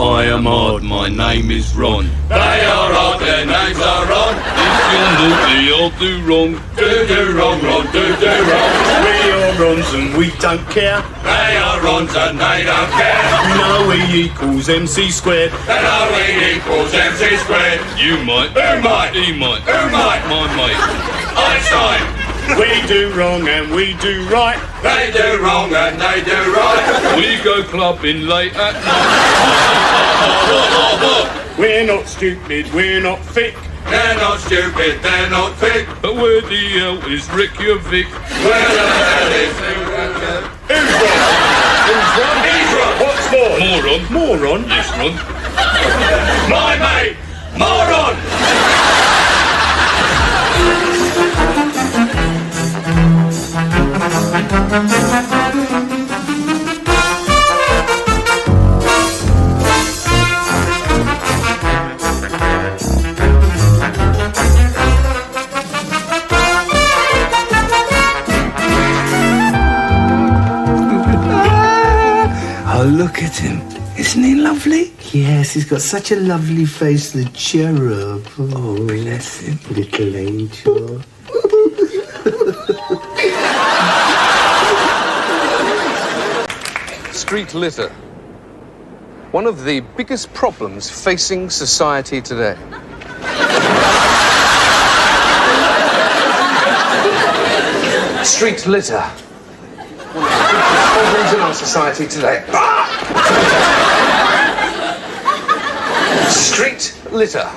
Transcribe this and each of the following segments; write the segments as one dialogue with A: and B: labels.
A: I am odd, my name is Ron.
B: They are odd, their names are Ron.
A: If you're naughty, I'll do wrong.
B: Do wrong, Ron, do wrong.
A: We are Rons and we don't care.
B: They are Rons and they don't care.
A: You know E equals MC squared.
B: They know E equals MC squared.
A: You might.
B: Who might?
A: He might.
B: Who might?
A: My mate.
B: Einstein.
A: We do wrong and we do right.
B: They do wrong and they do right.
A: We go clubbing late at night. We're not stupid, we're not thick.
B: They're not stupid, they're not thick.
A: But where the hell is Reykjavik?
B: Where the hell is
A: Who's Ron?
B: He's Ron.
A: What's more?
B: Moron.
A: Moron? Yes, Ron.
B: My mate. Moron.
C: Oh, look at him. Isn't he lovely? Yes, he's got such a lovely face, the cherub. Oh, bless him. Little angel.
D: Street litter. One of the biggest problems facing society today. Street litter. One of the biggest problems in our society today. Street litter.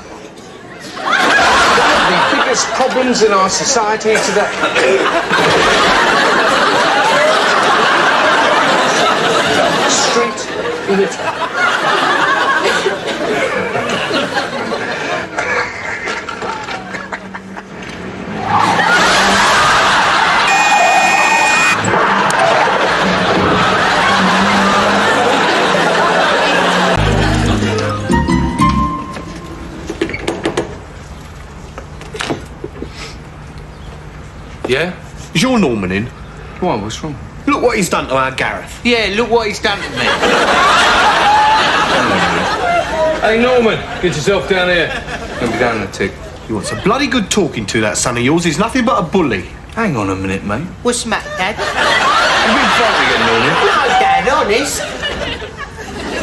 D: One of the biggest problems in our society today. Street litter. Yeah?
E: Is your Norman in?
D: Why, what's wrong?
E: Look what he's done to our Gareth.
D: Yeah, look what he's done to me. Hey, Norman, get yourself down here. Don't be down in a tick.
E: He wants a bloody good talking to, that son of yours. He's nothing but a bully.
D: Hang on a minute, mate.
F: What's the matter, Dad?
D: Have you fighting again, Norman?
F: No, Dad, honest.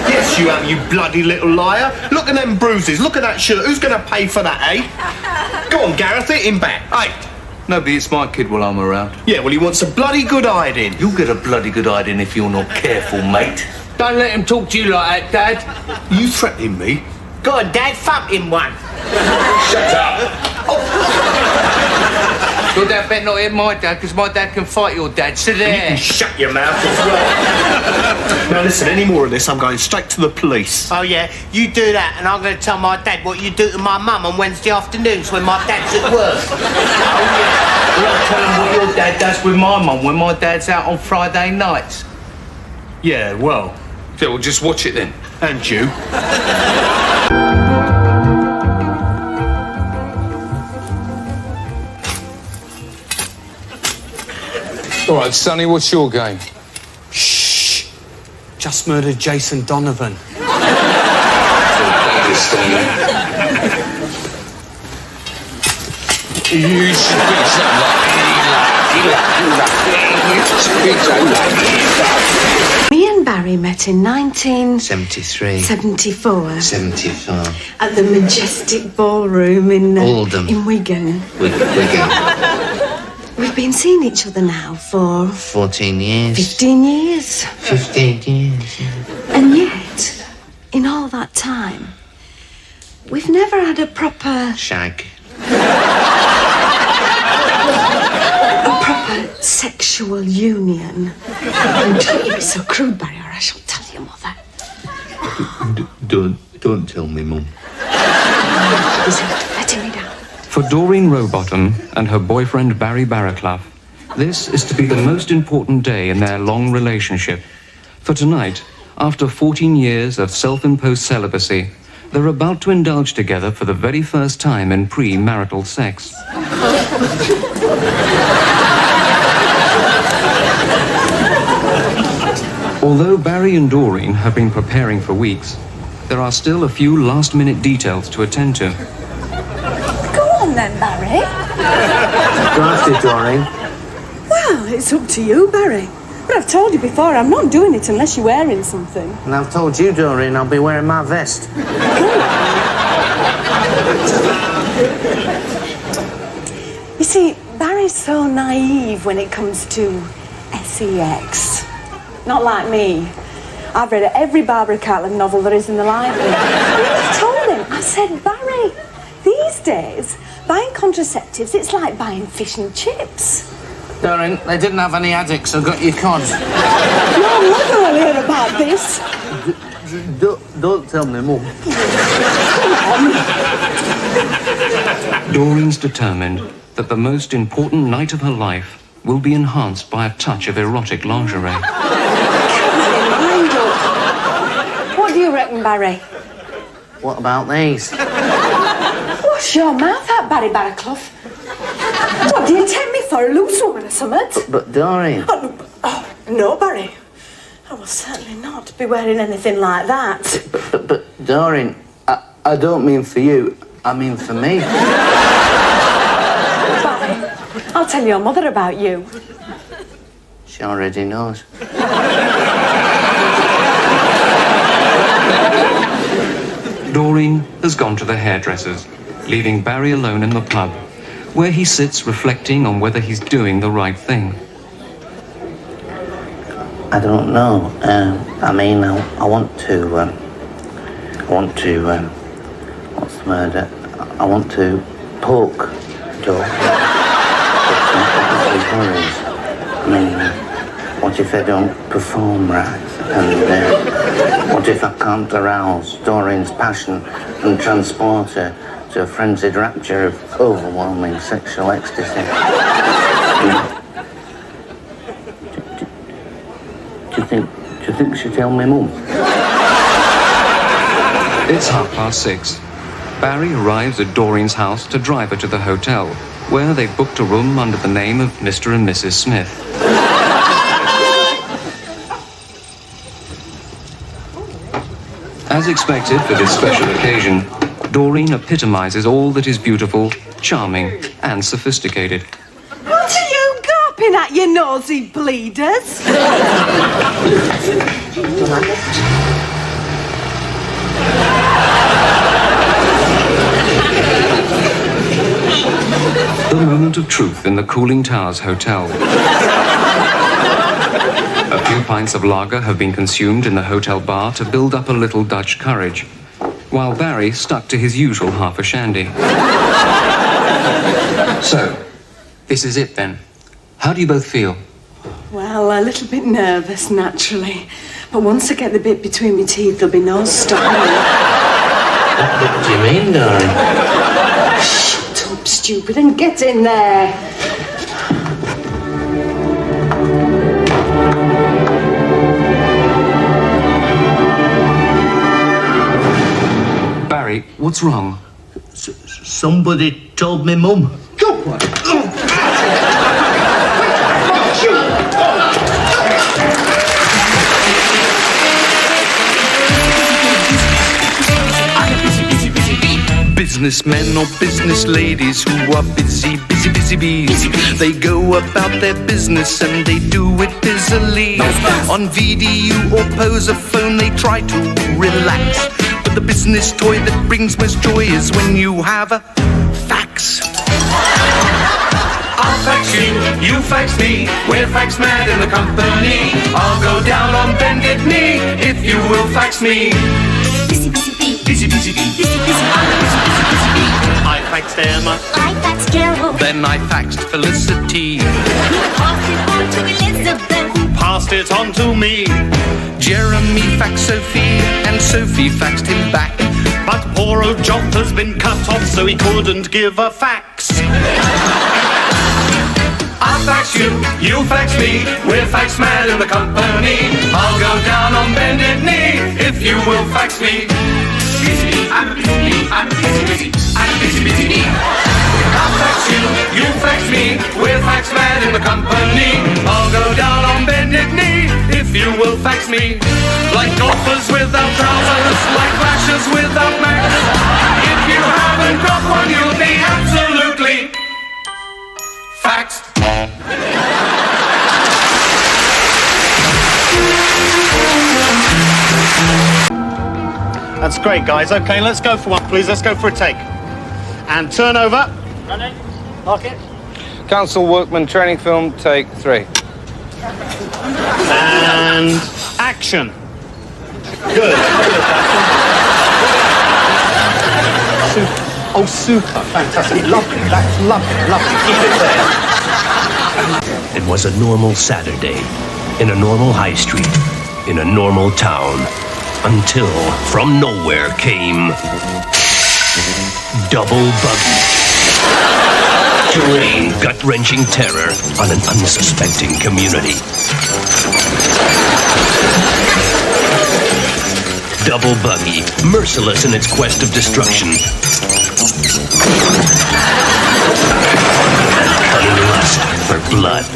E: Yes, you have, you bloody little liar. Look at them bruises. Look at that shirt. Who's going to pay for that, eh? Go on, Gareth, hit him back. Hey.
D: No, but it's my kid while I'm around.
E: Yeah, well, he wants a bloody good hiding.
D: You'll get a bloody good hiding if you're not careful, mate.
F: Don't let him talk to you like that, Dad.
E: You threatening me?
F: Go on, Dad, thump him one.
B: Shut up.
F: Your dad better not hit my dad, because my dad can fight your dad. Sit
E: You
F: there.
E: can shut your mouth as well. Now, listen, any more of this, I'm going straight to the police.
F: Oh, yeah, you do that, and I'm going to tell my dad what you do to my mum on Wednesday afternoons when my dad's at work. Oh, yeah.
D: Well, I'll tell him what your dad does with my mum when my dad's out on Friday nights.
E: Yeah, well.
D: Yeah, well, just watch it then.
E: And you.
D: All right, Sonny, what's your game?
C: Shh. Just murdered Jason Donovan.
D: You should be something like
G: Me and Barry met in
H: 73.
G: 1974
H: 74.
G: at the Majestic Ballroom in
H: Oldham.
G: in Wigan.
H: Wigan.
G: We've been seeing each other now for
H: 14 years.
G: 15 years.
H: 15 years. Yeah.
G: And yet, in all that time, we've never had a proper
H: Shag.
G: sexual union. And don't you be so crude, Barry, or I shall tell your mother.
H: Don't tell me, Mum.
G: He's letting me down.
I: For Doreen Rowbottom and her boyfriend Barry Barraclough, this is to be the most important day in their long relationship. For tonight, after 14 years of self-imposed celibacy, they're about to indulge together for the very first time in pre-marital sex. Although Barry and Doreen have been preparing for weeks, there are still a few last-minute details to attend to.
G: Go on then, Barry.
C: Go after it, Doreen.
J: Well, it's up to you, Barry. But I've told you before, I'm not doing it unless you're wearing something.
C: And I've told you, Doreen, I'll be wearing my vest.
J: You see, Barry's so naive when it comes to sex. Not like me. I've read every Barbara Cartland novel there is in the library. I just told him, I said, Barry, these days, buying contraceptives, it's like buying fish and chips.
C: Doreen, they didn't have any addicts, so got your cod.
J: Your mother will hear about this.
C: Don't tell me, Mum.
I: Doreen's determined that the most important night of her life will be enhanced by a touch of erotic lingerie.
J: What do you reckon, Barry?
C: What about these?
J: Wash your mouth out, Barry Barraclough. What, do you take me for a loose woman or something?
C: But Doreen...
J: Oh, no, Barry. I will certainly not be wearing anything like that.
C: But Doreen, I don't mean for you, I mean for me.
J: Barry, I'll tell your mother about you.
C: She already knows.
I: Doreen has gone to the hairdresser's, leaving Barry alone in the pub, where he sits reflecting on whether he's doing the right thing.
C: I don't know. I mean, I want to, what's the word? I want to poke Joe. I mean, what if I don't perform right? And what if I can't arouse Doreen's passion and transport her to a frenzied rapture of overwhelming sexual ecstasy? Do you think she'll tell me, Mum?
I: It's 6:30. Barry arrives at Doreen's house to drive her to the hotel, where they've booked a room under the name of Mr. and Mrs. Smith. As expected for this special occasion, Doreen epitomizes all that is beautiful, charming, and sophisticated.
J: What are you gawping at, you nosy bleeders?
I: The moment of truth in the Cooling Towers Hotel. A few pints of lager have been consumed in the hotel bar to build up a little Dutch courage, while Barry stuck to his usual half a shandy. So, this is it then. How do you both feel?
J: Well, a little bit nervous, naturally. But once I get the bit between my teeth, there'll be no stopping me.
C: What do you mean, Doreen?
J: Shut up, stupid, and get in there.
I: Barry, what's wrong?
C: Somebody told me, Mum.
K: Businessmen or business ladies who are busy bees. They go about their business and they do it busily. On VDU or Posaphone they try to relax, but the business toy that brings most joy is when you have a fax.
B: I'll fax you, you fax me. We're fax mad in the company. I'll go down on bended knee if you will fax me. Busy bee. Busy bee. I'm a busy bee.
K: I faxed Emma,
L: I faxed Carol,
K: then I faxed Felicity,
L: who passed it on to Elizabeth,
K: who passed it on to me. Jeremy faxed Sophie, and Sophie faxed him back. But poor old Jot has been cut off, so he couldn't give a fax.
B: I'll fax you, you fax me. We're fax mad in the company. I'll go down on bended knee if you will fax me. Busy bee, I'm a busy bee. I'm a busy bee. I'm a busy bee. I'll fax you, you fax me. We're fax mad in the company. I'll go down on bended knee if you will fax me.
K: Like golfers without trousers, like fashion
E: That's great, guys. Okay, let's go for one, please. Let's go for a take. And turn over.
F: Running. Lock it.
D: Council Workman training film, take 3.
E: And action. Good. Super. Oh, super. Fantastic. Lovely. That's lovely. Lovely. Keep it there.
M: It was a normal Saturday, in a normal high street, in a normal town, until from nowhere came Double Buggy. To rain gut-wrenching terror on an unsuspecting community. Double Buggy, merciless in its quest of destruction. And cunning lust for blood.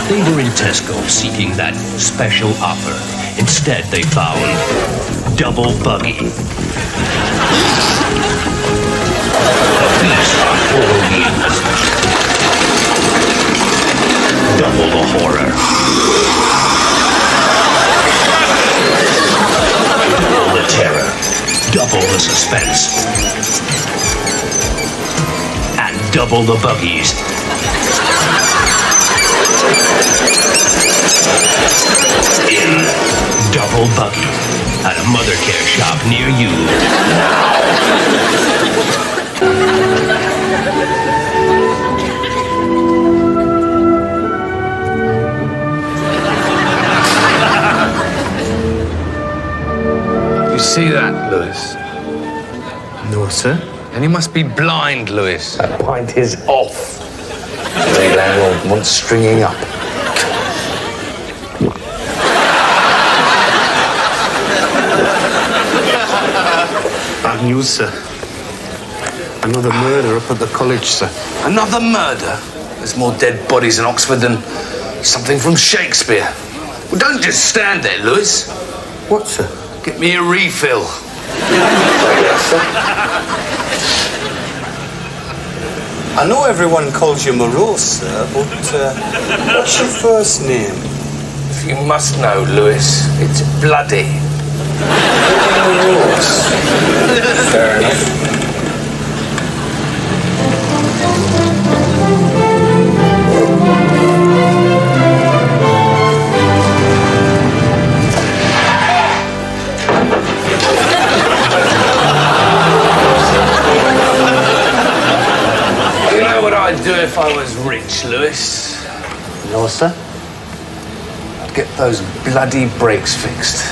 M: They were in Tesco seeking that special offer. Instead, they found Double Buggy. A feast on 4 wheels. Double the horror. Double the terror. Double the suspense. And double the buggies. In Double Buggy at a mother care shop near you
D: You see that, Lewis?
E: No, sir.
D: Then you must be blind, Lewis.
H: That pint is off. The landlord wants stringing up.
E: Bad news, sir. Another murder up at the college, sir.
D: Another murder? There's more dead bodies in Oxford than something from Shakespeare. Well, don't just stand there, Lewis.
E: What, sir?
D: Get me a refill.
N: I know everyone calls you morose, sir, but what's your first name?
D: If you must know, Lewis, it's Bloody.
N: Morose. Fair enough.
D: You know what I'd do if I was rich, Lewis?
N: No, sir.
D: I'd get those bloody brakes fixed.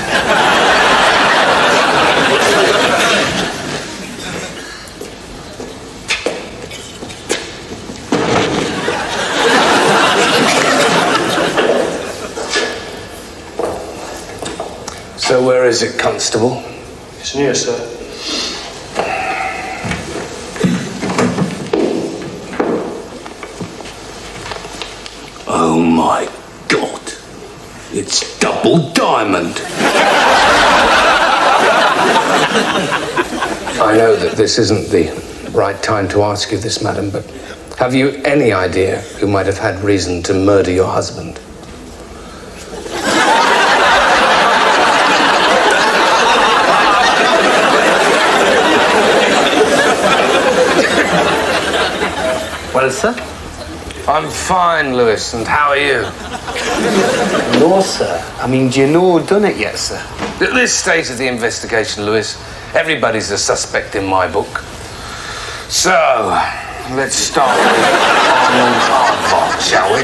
D: So where is it, Constable?
N: It's near, sir.
D: Oh my God. It's Double Diamond. I know that this isn't the right time to ask you this, madam, but have you any idea who might have had reason to murder your husband?
N: Well, sir?
D: I'm fine, Lewis, and how are you?
N: No, sir. I mean, do you know who done it yet, sir?
D: At this stage of the investigation, Lewis, everybody's a suspect in my book. So, let's start with Arnold's aardvark, shall we?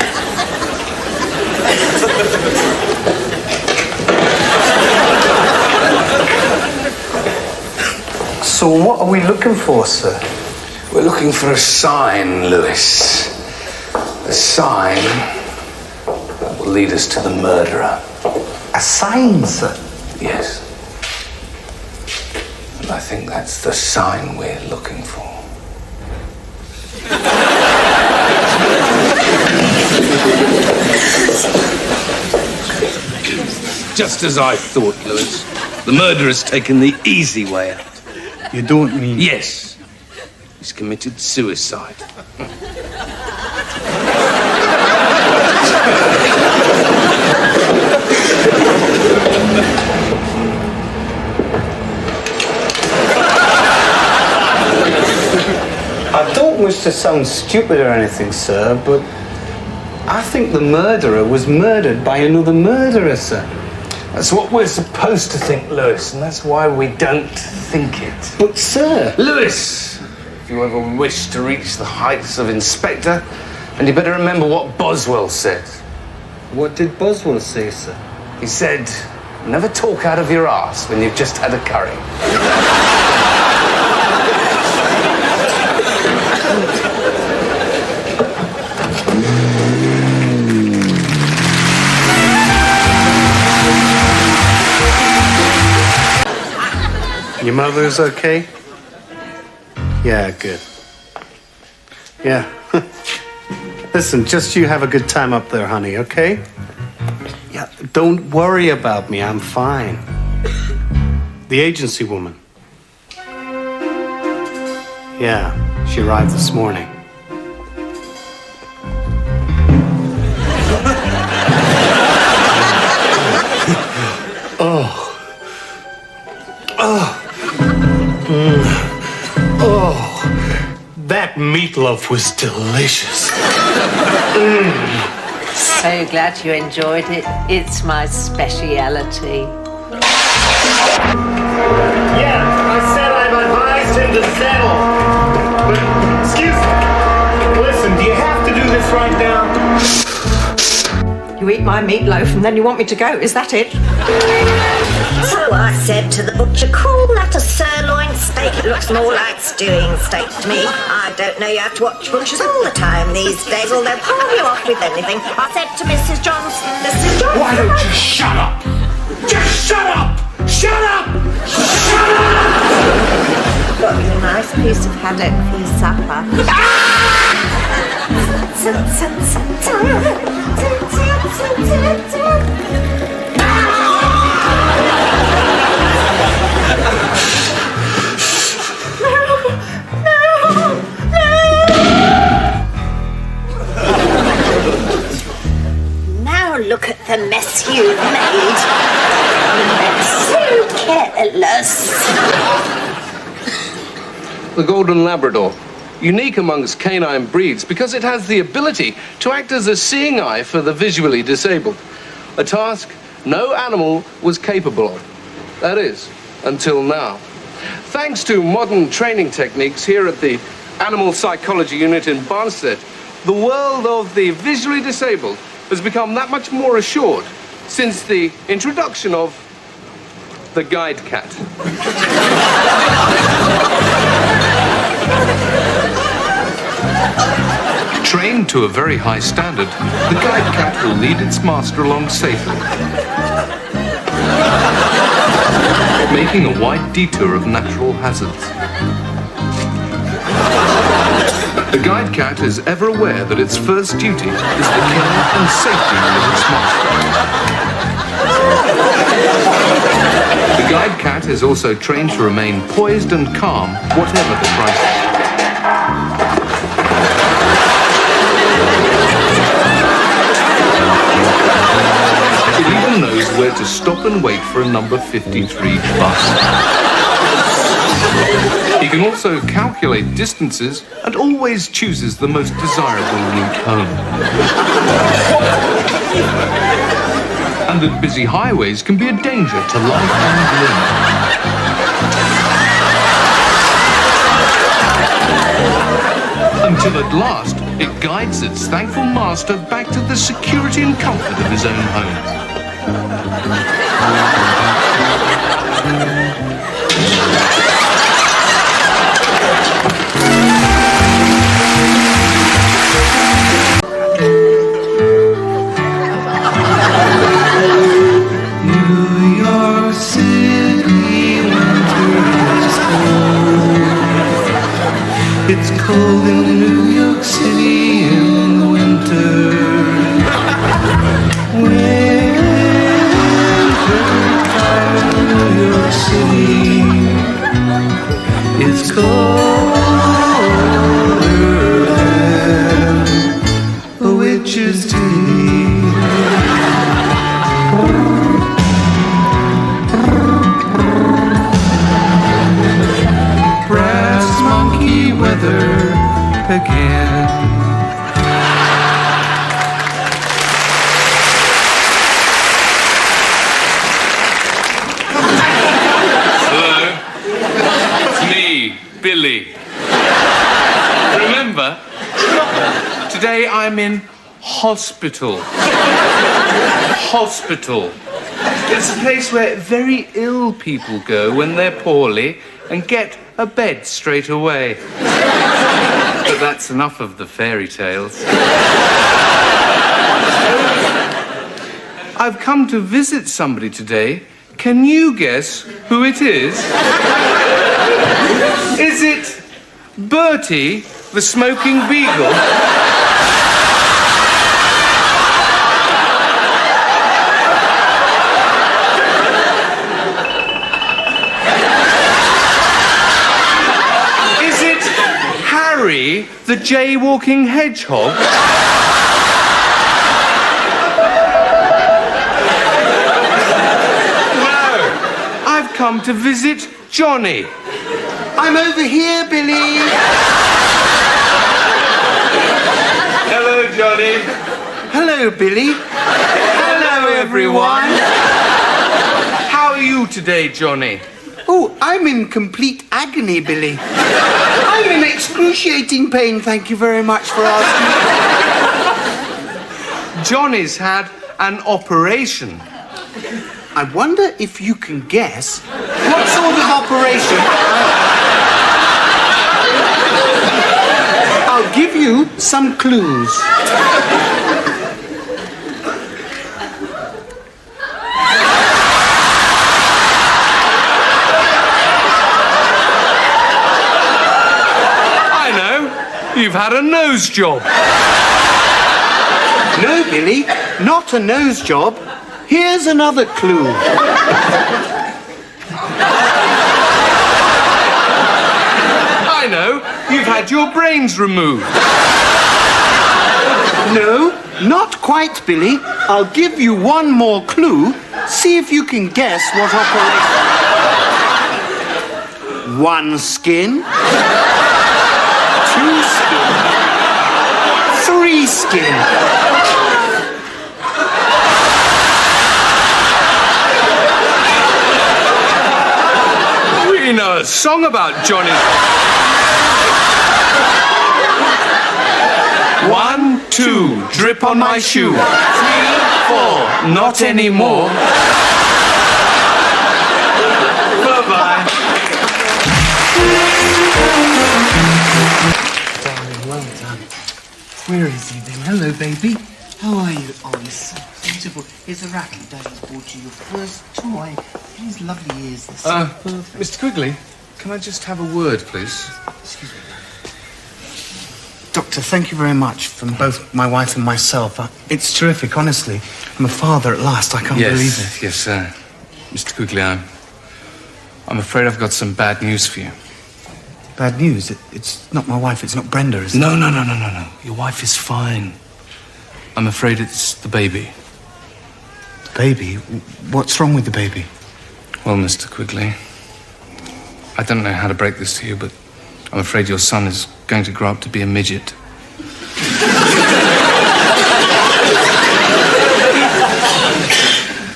N: So what are we looking for, sir?
D: We're looking for a sign, Lewis. A sign that will lead us to the murderer.
N: A sign, sir?
D: Yes. And I think that's the sign we're looking for.
O: Just as I thought, Lewis. The murderer's taken the easy way out.
N: You don't mean...
O: Yes. He's committed suicide.
N: to sound stupid or anything, sir, but I think the murderer was murdered by another murderer, sir.
D: That's what we're supposed to think, Lewis, and that's why we don't think it.
N: But, sir...
D: Lewis, if you ever wish to reach the heights of Inspector, and you better remember what Boswell said.
N: What did Boswell say, sir?
D: He said, never talk out of your arse when you've just had a curry.
E: Your mother's okay? Yeah, good. Yeah. Listen, just you have a good time up there, honey, okay? Yeah, don't worry about me. I'm fine. The agency woman. Yeah, she arrived this morning. Oh. Oh. Oh, that meatloaf was delicious.
P: So glad you enjoyed it. It's my speciality.
E: Yeah, I said I've advised him to settle. But, excuse me. Listen, do you have to do this right now?
Q: You eat my meatloaf and then you want me to go, is that it?
L: So I said to the butcher, call that a sirloin steak. It looks more like stewing steak to me. I don't know, you have to watch butchers all the time these days, or they'll palm you off with anything. I said to Mrs. Johnson, Mrs. Johnson...
B: Why don't you shut up? Just shut up! Shut up! Shut up!
L: Got you a nice piece of haddock for your supper. Now look at the mess you've made. So careless.
O: The Golden Labrador, unique amongst canine breeds because it has the ability to act as a seeing eye for the visually disabled, a task no animal was capable of. That is, until now. Thanks to modern training techniques here at the Animal Psychology Unit in Barnstead, the world of the visually disabled has become that much more assured since the introduction of the guide cat.
I: Trained to a very high standard, the guide cat will lead its master along safely, making a wide detour of natural hazards. The guide cat is ever aware that its first duty is the care and safety of its master. The guide cat is also trained to remain poised and calm, whatever the crisis. It even knows where to stop and wait for a number 53 bus. He can also calculate distances and always chooses the most desirable route home. And that busy highways can be a danger to life and limb. Until at last, it guides its thankful master back to the security and comfort of his own home.
K: It's cold in New York City in the winter. Winter time in New York City. It's colder than a witch's tea. Brass monkey weather,
B: again.
A: Hello? It's me, Billy.
O: Remember, today I'm in hospital. Hospital. It's a place where very ill people go when they're poorly and get a bed straight away. But that's enough of the fairy tales. I've come to visit somebody today. Can you guess who it is? Is it Bertie, the smoking beagle? Is it Harry, the jaywalking hedgehog? I've come to visit Johnny.
E: I'm over here, Billy.
O: Hello, Johnny.
E: Hello, Billy. Hello, everyone.
O: How are you today, Johnny?
E: Oh, I'm in complete agony, Billy. I'm in excruciating pain, thank you very much for asking.
O: Johnny's had an operation.
E: I wonder if you can guess what sort of operation. I'll give you some clues.
O: I know. You've had a nose job.
E: No, Billy, not a nose job. Here's another clue.
O: I know. You've had your brains removed.
E: No, not quite, Billy. I'll give you one more clue. See if you can guess what operation. One skin. Two skin. Three skin.
O: We know a song about Johnny. 1, 2, drip on my shoe. 3, 4, not anymore. Bye-bye.
E: Darling, well done. Where is he then? Hello, baby. How are you? Oh, you're so beautiful. Here's a racket. Daddy's bought you your first toy. These lovely ears. They're so perfect.
O: Mr. Quigley, can I just have a word, please?
E: Excuse me. Doctor, thank you very much from both my wife and myself. It's terrific, honestly. I'm a father at last. I can't believe it.
O: Yes, sir. Mr. Quigley, I'm afraid I've got some bad news for you.
E: Bad news? It's not my wife. It's not Brenda, is it?
O: No. Your wife is fine. I'm afraid it's the baby.
E: The baby? What's wrong with the baby?
O: Well, Mr. Quigley, I don't know how to break this to you, but I'm afraid your son is going to grow up to be a midget.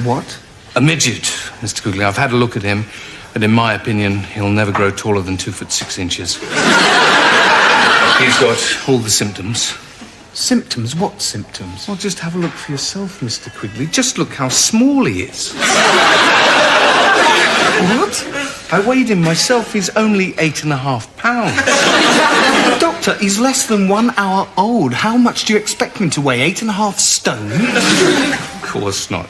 E: What?
O: A midget, Mr. Quigley. I've had a look at him, and in my opinion, he'll never grow taller than 2 foot 6 inches. He's got all the symptoms.
E: Symptoms? What symptoms?
O: Well, just have a look for yourself, Mr. Quigley. Just look how small he is.
E: What?
O: I weighed him myself. He's only 8.5 pounds.
E: Doctor, he's less than 1 hour old. How much do you expect him to weigh? 8.5 stone?
O: Of course not.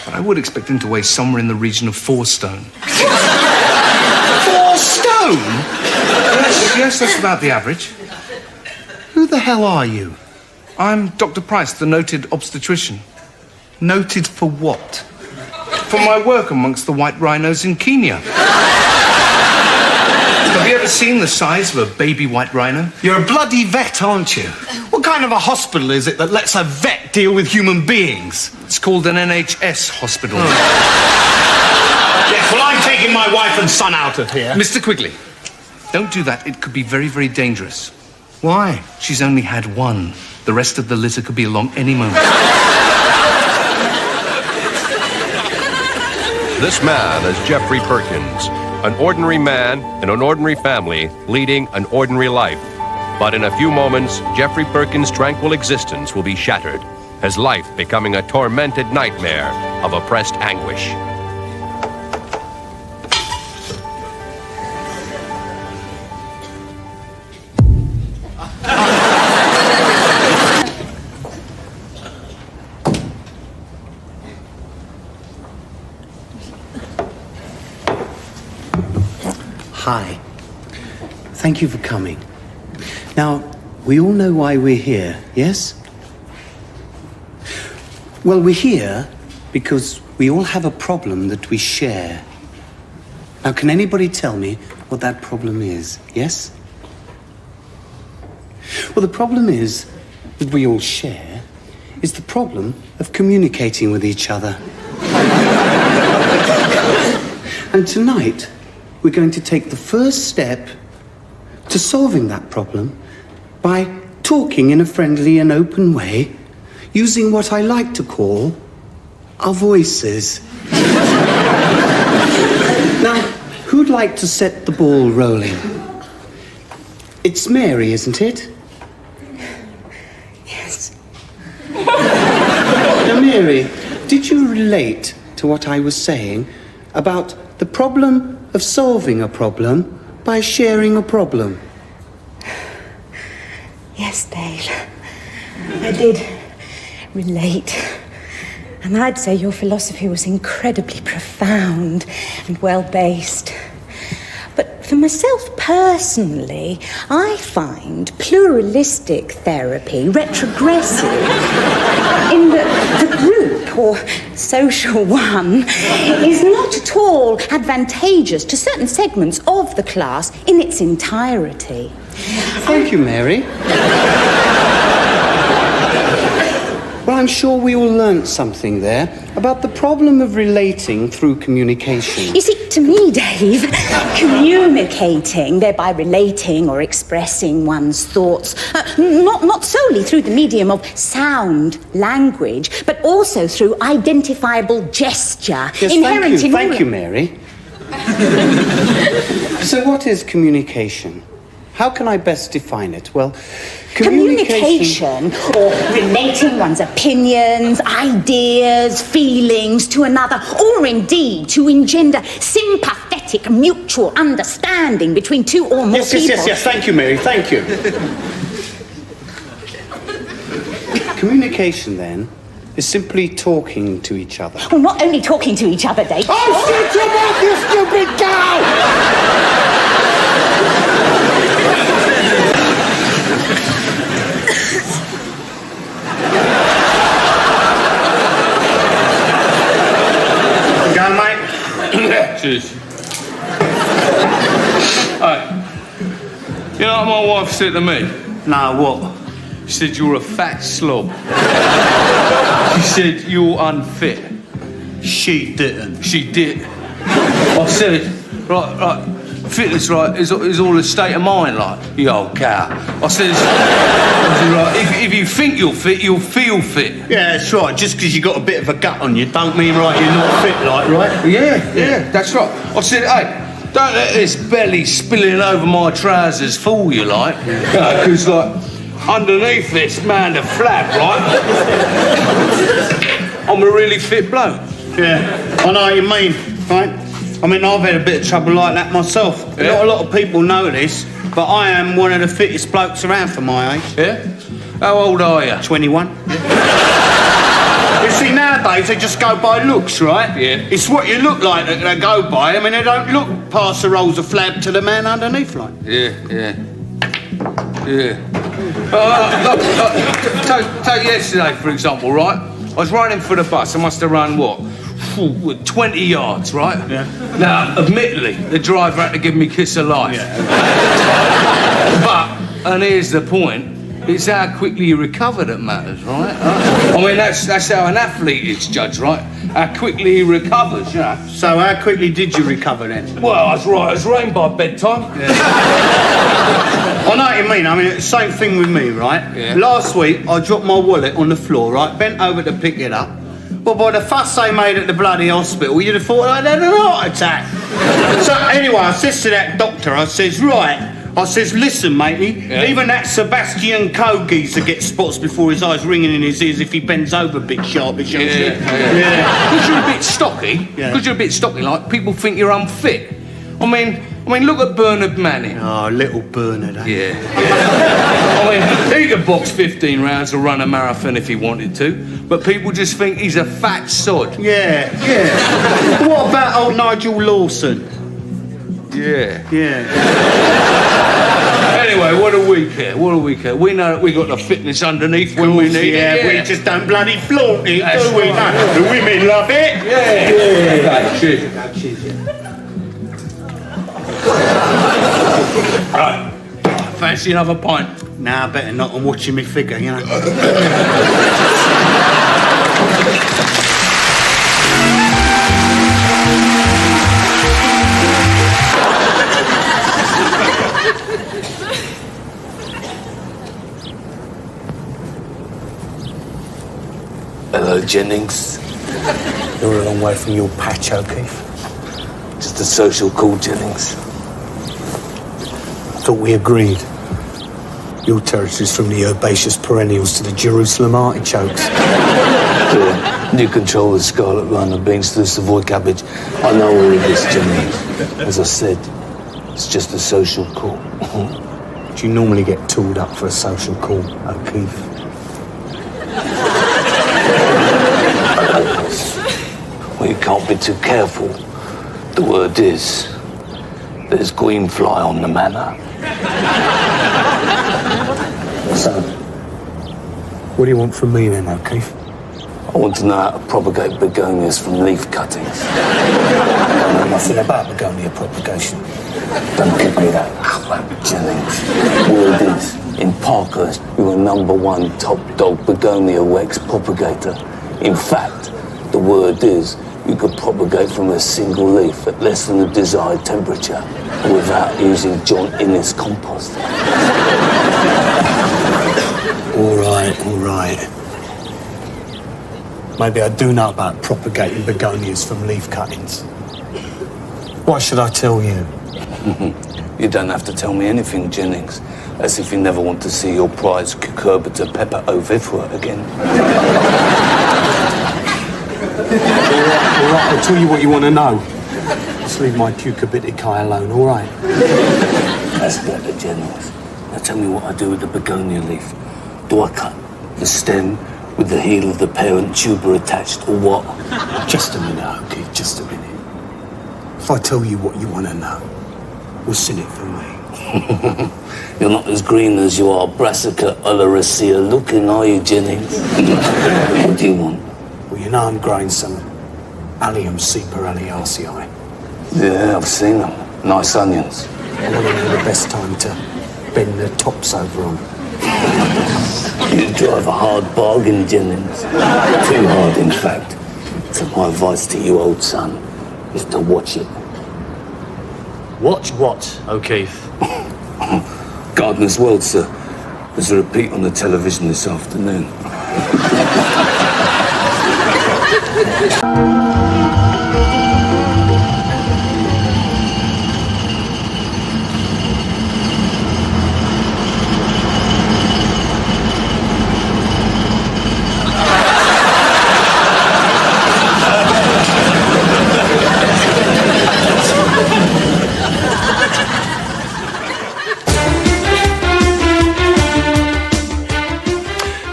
O: But I would expect him to weigh somewhere in the region of 4 stone.
E: 4 stone?
O: Yes, that's about the average.
E: Who the hell are you?
O: I'm Dr. Price, the noted obstetrician.
E: Noted for what?
O: For my work amongst the white rhinos in Kenya. Have you ever seen the size of a baby white rhino?
E: You're a bloody vet, aren't you? What kind of a hospital is it that lets a vet deal with human beings?
O: It's called an NHS hospital.
E: Oh. Yes, well, I'm taking my wife and son out of here.
O: Mr. Quigley, don't do that. It could be very, very dangerous.
N: Why?
O: She's only had one. The rest of the litter could be along any moment.
R: This man is Jeffrey Perkins, an ordinary man in an ordinary family leading an ordinary life. But in a few moments, Jeffrey Perkins' tranquil existence will be shattered, his life becoming a tormented nightmare of oppressed anguish.
N: Hi. Thank you for coming. Now, we all know why we're here, yes? Well, we're here because we all have a problem that we share. Now, can anybody tell me what that problem is, yes? Well, the problem is that we all share is the problem of communicating with each other. And tonight, we're going to take the first step to solving that problem by talking in a friendly and open way, using what I like to call our voices. Now, who'd like to set the ball rolling? It's Mary, isn't it?
J: Yes.
N: Now, Mary, did you relate to what I was saying about the problem of solving a problem by sharing a problem?
J: Yes, Dave. I did relate. And I'd say your philosophy was incredibly profound and well-based. But for myself personally, I find pluralistic therapy retrogressive in that the group, or social one, is not at all advantageous to certain segments of the class in its entirety.
N: Thank you, Mary. Well, I'm sure we all learnt something there about the problem of relating through communication.
J: You see, to me, Dave, communicating, thereby relating or expressing one's thoughts, not solely through the medium of sound, language, but also through identifiable gesture.
N: Yes,
J: inherent in
N: thank you, Mary. So what is communication? How can I best define it? Well,
J: communication, or relating one's opinions, ideas, feelings to another, or indeed to engender sympathetic mutual understanding between two or more people.
N: Yes, thank you, Mary, thank you. Communication, then, is simply talking to each other.
J: Well, not only talking to each other, Dave.
N: Oh, shut your mouth, you stupid cow!
A: Cheers. Hey, you know what my wife said to me?
N: No, what?
A: She said, you're a fat slob. She said, you're unfit.
N: She didn't.
A: She did. I said, right, fitness, right, is all a state of mind, like, you old cow. I said, right, if you think you're fit, you'll feel fit.
N: Yeah, that's right. Just because you got a bit of a gut on you, don't mean, right, you're not fit, like, right?
A: Yeah, that's right. I said, hey, don't let this belly spilling over my trousers fool you, like. Because, like, underneath this, man, the flap, right? I'm a really fit bloke.
N: Yeah, I know what you mean, right? I mean, I've had a bit of trouble like that myself.
A: Yeah.
N: Not a lot of people know this, but I am one of the fittest blokes around for my age.
A: Yeah? How old are you?
N: 21. You see, nowadays they just go by looks, right?
A: Yeah.
N: It's what you look like that they go by. I mean, they don't look past the rolls of flab to the man underneath, like.
A: Yeah. Take yesterday, for example, right? I was running for the bus. I must have run, what, 20 yards, right?
N: Yeah.
A: Now, admittedly, the driver had to give me kiss of life.
N: Yeah.
A: But, and here's the point, it's how quickly you recover that matters, right? I mean, that's how an athlete is judged, right? How quickly he recovers, you know?
N: So how quickly did you recover then?
A: Well, I was right as rain by bedtime.
N: Yeah.
E: I know what you mean. I mean, it's the same thing with me, right?
A: Yeah.
E: Last week, I dropped my wallet on the floor, right? Bent over to pick it up. Well, by the fuss they made at the bloody hospital, you'd have thought I'd had a heart attack. So, anyway, I says to that doctor, I says, right. I says, listen, matey, even that Sebastian Coe geezer gets spots before his eyes ringing in his ears if he bends over a bit sharpish.
A: Yeah. Because you're a bit stocky. Because you're a bit stocky, like, people think you're unfit. I mean, look at Bernard Manning.
E: Oh, little Bernard, eh?
A: Yeah. I mean, he could box 15 rounds or run a marathon if he wanted to, but people just think he's a fat sod.
E: Yeah. What about old Nigel Lawson?
A: Yeah.
E: Yeah.
A: Anyway, what do we care? We know that we got the fitness underneath when we need it.
E: We just don't bloody flaunt it, do we? No. The women love it.
A: Yeah. Cheers. Right. Fancy another pint?
E: Nah, better not. I'm watching me figure, you know.
H: Hello, Jennings. You're a long way from your patch, O'Keefe. Just a social call, Jennings.
N: I thought we agreed. Your territory's from the herbaceous perennials to the Jerusalem artichokes.
H: Yeah, you control the scarlet runner beans to the Savoy cabbage. I know all of this, Jennings. As I said, it's just a social call.
N: Do you normally get tooled up for a social call, O'Keefe?
H: Well, you can't be too careful. The word is, there's green fly on the manor.
N: So, what do you want from me then, O'Keefe?
H: I want to know how to propagate begonias from leaf cuttings.
N: I know nothing about begonia propagation.
H: Don't give me that crap, Jennings. Word is, in Parkhurst, you're a #1 top dog begonia wax propagator. In fact, the word is, you could propagate from a single leaf at less than the desired temperature without using John Innes compost.
N: All right. Maybe I do know about propagating begonias from leaf cuttings. What should I tell you?
H: You don't have to tell me anything, Jennings. As if you never want to see your prize cucurbita pepper ovifera again.
N: All right, I'll tell you what you want to know. Just leave my cucurbitaceae alone, all right?
H: That's better, Jennings. Now tell me what I do with the begonia leaf. Do I cut the stem with the heel of the parent tuber attached, or what?
N: Just a minute, O'Keefe, just a minute. If I tell you what you want to know, what's in it for me?
H: You're not as green as you are Brassica oleracea looking, are you, Jennings? What do you want?
N: Well, you know I'm growing some Allium ceparaleaceae.
H: Yeah, I've seen them. Nice onions.
N: I want to know the best time to bend the tops over on.
H: You drive a hard bargain, Jennings. Too hard, in fact. So my advice to you, old son, is to watch it.
S: Watch what, O'Keefe?
H: Gardener's World, sir. There's a repeat on the television this afternoon.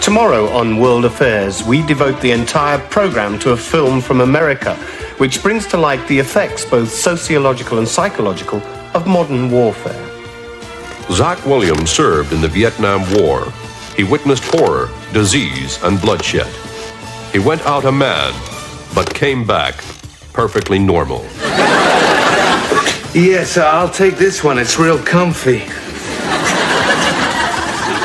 E: Tomorrow on World Affairs, we devote the entire program to a film from America, which brings to light the effects, both sociological and psychological, of modern warfare.
R: Zach Williams served in the Vietnam War. He witnessed horror, disease, and bloodshed. He went out a man, but came back perfectly normal.
D: Yes, I'll take this one. It's real comfy.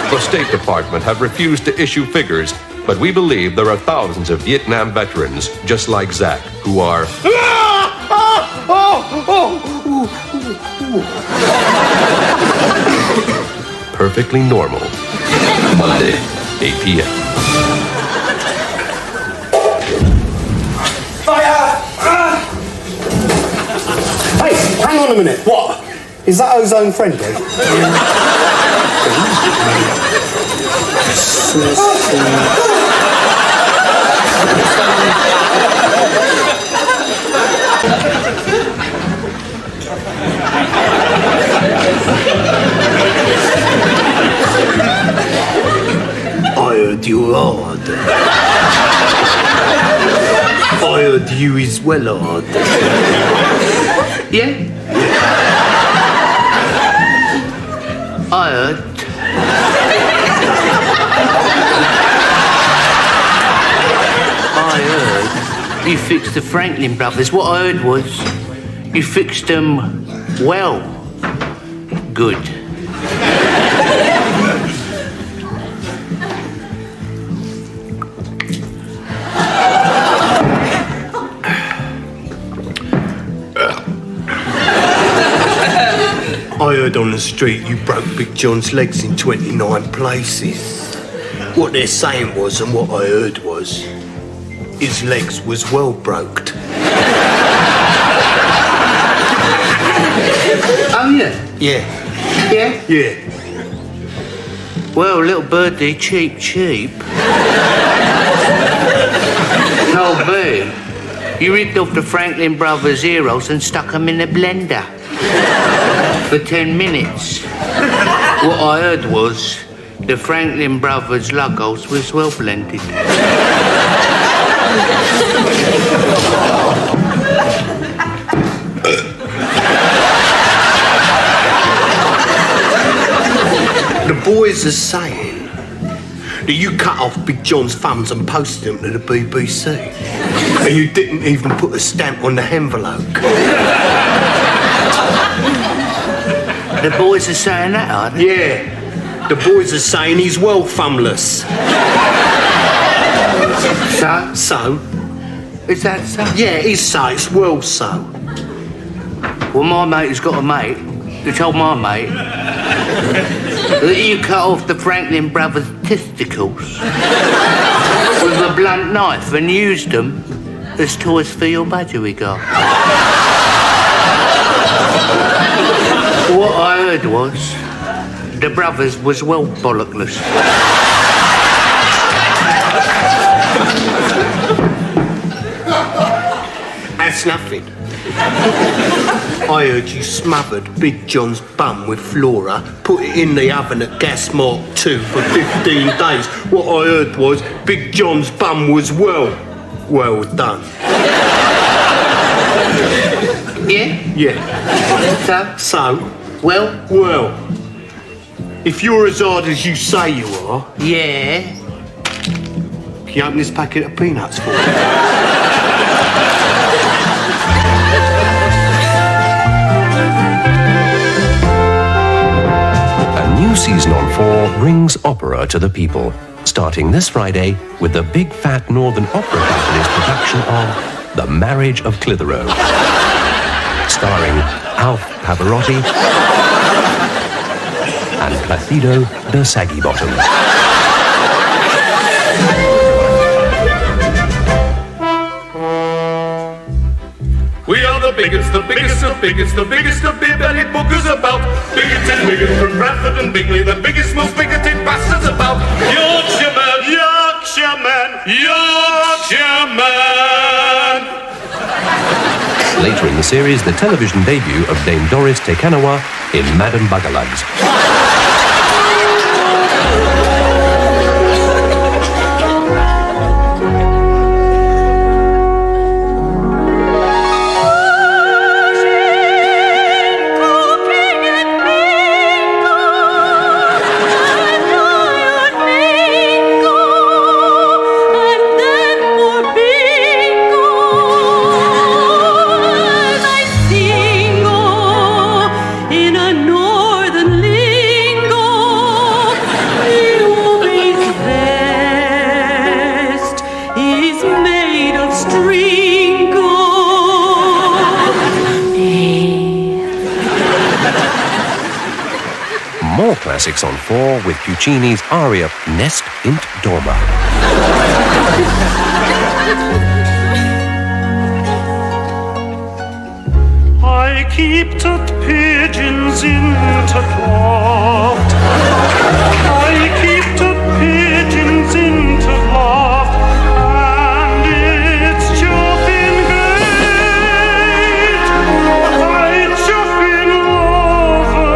R: The State Department have refused to issue figures, but we believe there are thousands of Vietnam veterans just like Zach who are Perfectly Normal. Monday, 8 p.m.
N: Hey, hang on a minute. What? Is that ozone friendly?
T: I heard you hard. I heard you is well hard.
F: Yeah? I heard. I heard you fixed the Franklin brothers. What I heard was you fixed them well. Good.
T: I heard on the street you broke Big John's legs in 29 places. What they're saying was, and what I heard was, his legs was well broked.
F: Oh, yeah?
T: Yeah.
F: Yeah?
T: Yeah.
F: Well, little birdie, cheap, cheap. Told me you ripped off the Franklin brothers' heroes and stuck them in a blender for 10 minutes. What I heard was the Franklin brothers' logos was well blended.
T: The boys are saying that you cut off Big John's thumbs and posted them to the BBC. And you didn't even put a stamp on the envelope.
F: The boys are saying that, are they?
T: Yeah. The boys are saying he's well thumbless.
F: So?
T: So?
F: Is that so?
T: Yeah, it's so. It's well so.
F: Well, my mate has got a mate who told my mate that you cut off the Franklin brothers' testicles with a blunt knife and used them as toys for your budgerigar. What I heard was the brothers was well bollockless.
T: That's nothing. I heard you smothered Big John's bum with Flora, put it in the oven at gas mark 2 for 15 days. What I heard was Big John's bum was well done.
F: Yeah?
T: Yeah.
F: So?
T: Well. If you're as hard as you say you are...
F: Yeah?
T: Can you open this packet of peanuts for me?
R: A new season on 4 brings opera to the people, starting this Friday with the Big Fat Northern Opera Company's production of The Marriage of Clitheroe, starring Alf Pavarotti and Placido de Saggy-Bottom.
B: We are the biggest of biggest of beer-bellied bookers about. Bigots and bigots from Bradford and Bingley, the biggest, most bigoted bastards about. Yorkshireman, Yorkshireman.
R: Later in the series, the television debut of Dame Doris Tekanawa in Madame Bugalugs.
U: In a northern league.
R: More classics on 4 with Puccini's aria Nest int Dorma.
K: I keep the pigeons in the loft. I keep the pigeons in the loft. And it's chuffing great. I chuffing over.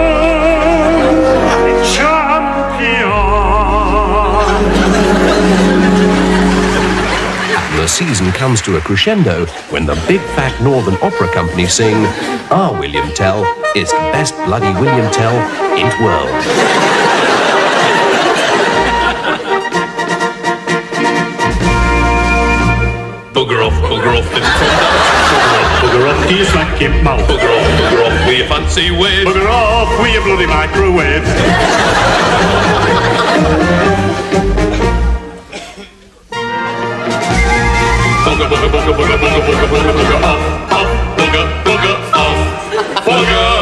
K: Champion.
R: The season comes to a crescendo when the big fat Northern Opera Company sing Our William Tell is the best bloody William Tell in the world.
K: Bugger off, do you smack your mouth? Bugger off with your fancy ways. Bugger off with your bloody microwave. Bugger off, off, bugger off, bugger off.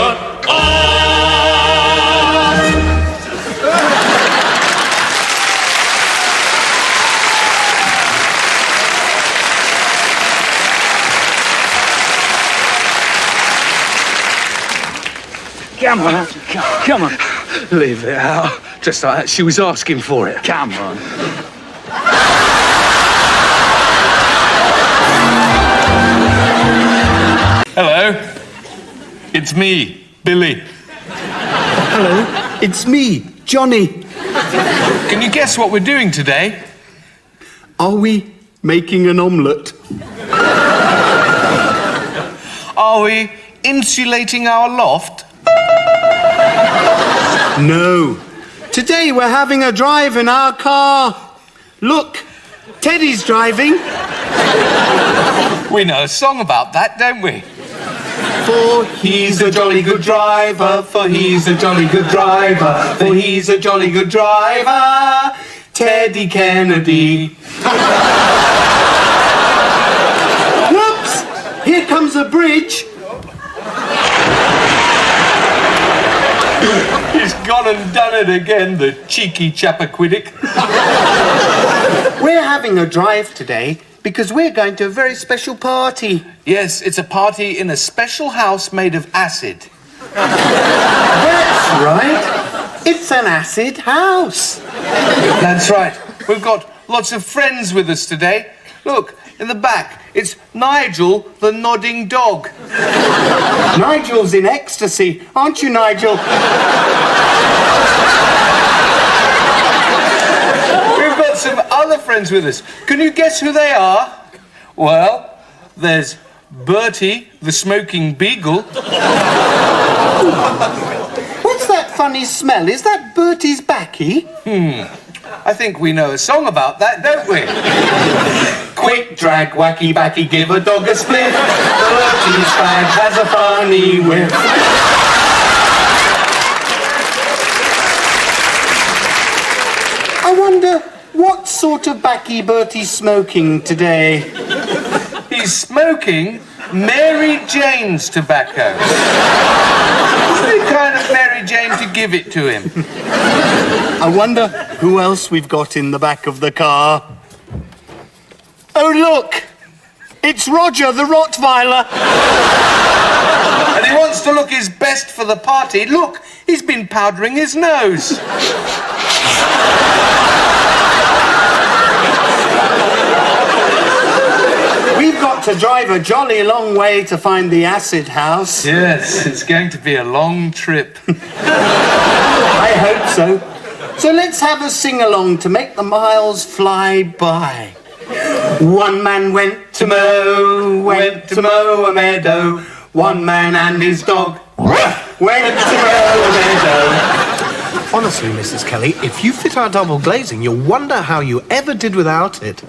A: Come on, come on. Leave it out. Just like that. She was asking for it. Come on.
K: Hello, it's me, Billy.
N: Hello, it's me, Johnny.
K: Can you guess what we're doing today?
N: Are we making an omelette?
A: Are we insulating our loft?
N: No. Today we're having a drive in our car. Look, Teddy's driving.
A: We know a song about that, don't we?
N: For he's a jolly good driver, for he's a jolly good driver, for he's a jolly good driver, Teddy Kennedy. Whoops! Here comes a bridge.
A: He's gone and done it again, the cheeky Chappaquiddick.
N: We're having a drive today because we're going to a very special party.
A: Yes, it's a party in a special house made of acid.
N: That's right. It's an acid house.
A: That's right. We've got lots of friends with us today. Look, in the back, it's Nigel, the nodding dog.
N: Nigel's in ecstasy, aren't you, Nigel?
A: We've got some other friends with us. Can you guess who they are? Well, there's Bertie, the smoking beagle.
N: What's that funny smell? Is that Bertie's backy?
A: I think we know a song about that, don't we?
N: Quick drag, wacky backy, give a dog a split. Bertie's bag has a funny whip. I wonder what sort of backy Bertie's smoking today.
A: He's smoking Mary Jane's tobacco. The kind of Mary Jane to give it to him.
N: I wonder who else we've got in the back of the car. Oh, look! It's Roger, the Rottweiler.
A: And he wants to look his best for the party. Look, he's been powdering his nose.
N: We've got to drive a jolly long way to find the acid house.
A: Yes, it's going to be a long trip.
N: I hope so. So let's have a sing-along to make the miles fly by. One man went to mow a meadow. One man and his dog went to mow a meadow.
T: Honestly, Mrs. Kelly, if you fit our double glazing, you'll wonder how you ever did without it.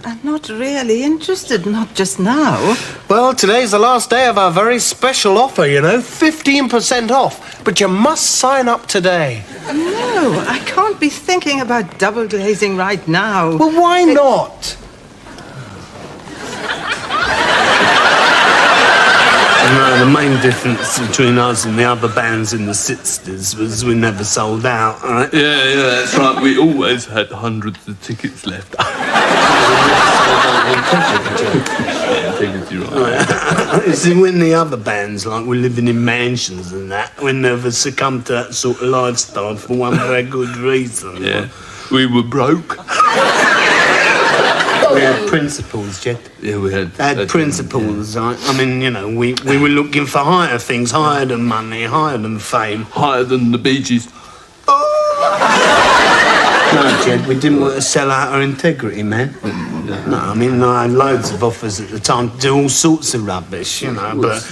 Q: I'm not really interested, not just now.
T: Well, today's the last day of our very special offer, 15% off. But you must sign up today.
Q: No, I can't be thinking about double glazing right now.
T: Well, why not?
E: No, the main difference between us and the other bands in the 60s was we never sold out, all right?
A: Yeah, that's right. We always had hundreds of tickets left. You're right.
E: You see, when the other bands, like, were living in mansions and that, we never succumbed to that sort of lifestyle for one very good reason.
A: Yeah, we were broke.
E: We had principles, Jed.
A: Yeah, we had
E: principles. Yeah. I mean, you know, we were looking for higher things, higher than money, higher than fame.
A: Higher than the Bee Gees.
E: No, Jed, we didn't want to sell out our integrity, man. No, I mean, I had loads of offers at the time to do all sorts of rubbish, you know, but...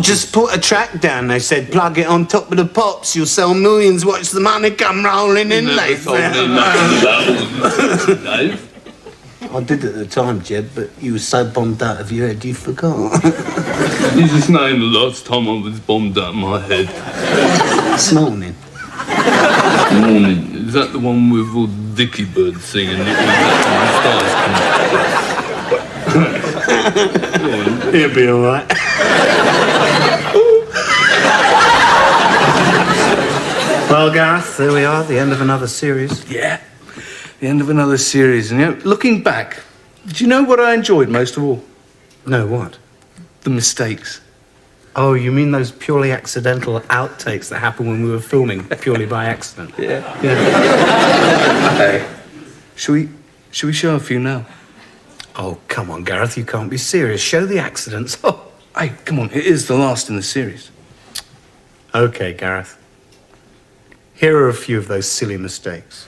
E: just put a track down, they said, plug it on top of the pops, you'll sell millions, watch the money come rolling in, Dave. I did at the time, Jed, but you were so bombed out of your head, you forgot.
A: You just named the last time I was bombed out of my head.
E: This morning.
A: Morning. Is that the one with all the Dicky Birds singing?
E: He'll be all right. Well, Gareth, there we are, the end of another series.
A: Yeah, the end of another series. And, you know, looking back, do you know what I enjoyed most of all?
E: No, what?
A: The mistakes.
E: Oh, you mean those purely accidental outtakes that happened when we were filming purely by accident?
A: Yeah. Hey, should we show a few now?
E: Oh, come on, Gareth, you can't be serious. Show the accidents. Oh.
A: Hey, come on, it is the last in the series.
E: Okay, Gareth. Here are a few of those silly mistakes.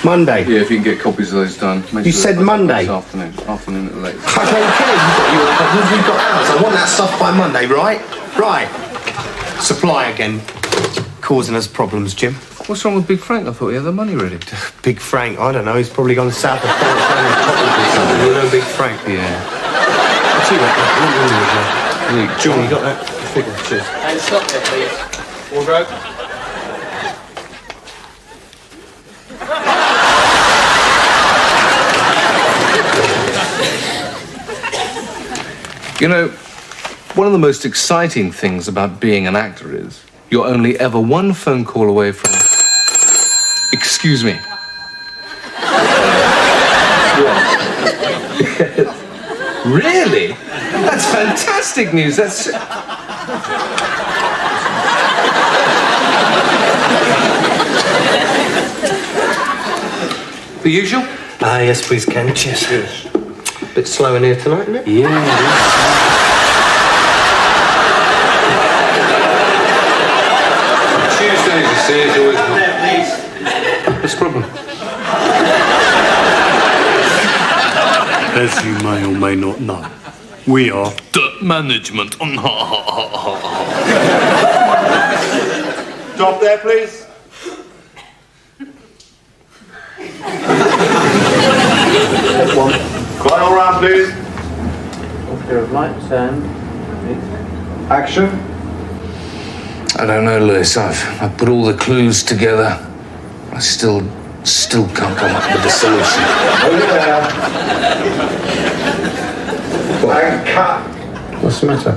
E: Monday.
O: Yeah, if you can get copies of those done.
E: You said Monday.
O: This afternoon at the latest.
T: I don't care. You've got your problems, we've got ours. I want that stuff by Monday, right?
E: Right. Supply again. Causing us problems, Jim.
O: What's wrong with Big Frank? I thought he had the money ready.
E: Big Frank? I don't know. He's probably gone south of France down in Scotland or something. You know Big Frank?
O: Yeah.
E: I'll see that. John, you got that? Figure. Cheers.
U: And stop there, please. Wardrobe.
D: You know, one of the most exciting things about being an actor is you're only ever one phone call away from... Excuse me. Really? That's fantastic news. That's... The usual?
T: Yes, please, Ken. Cheers.
D: Yes.
T: Bit slow in here tonight, isn't it?
D: Yeah, it is. Tuesdays, you see, is always... What's the problem?
E: As you may or may not know, we are
A: the management.
T: Stop there, please. One. Quiet all round, please.
C: Pair of lights and
T: action.
D: I don't know, Lewis. I've put all the clues together. I still can't come up with a solution.
T: And cut.
C: what's the matter?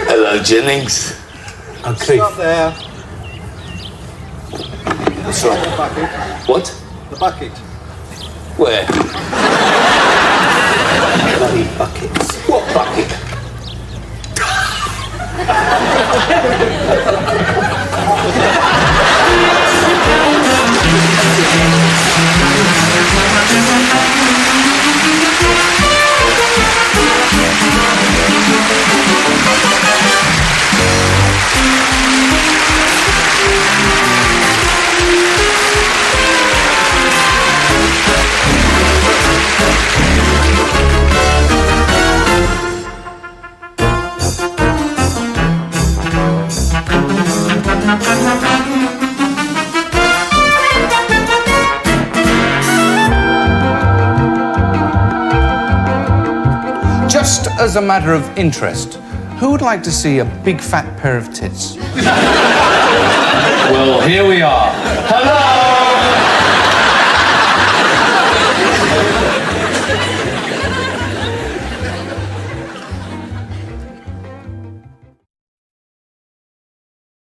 D: Hello, Jennings.
T: Okay. Stop there.
D: What's wrong?
T: The bucket.
D: What?
T: The bucket.
D: Where?
T: Bloody buckets.
D: What bucket? Just as a matter of interest, Who would like to see a big fat pair of tits?
A: Well, here we are. Hello!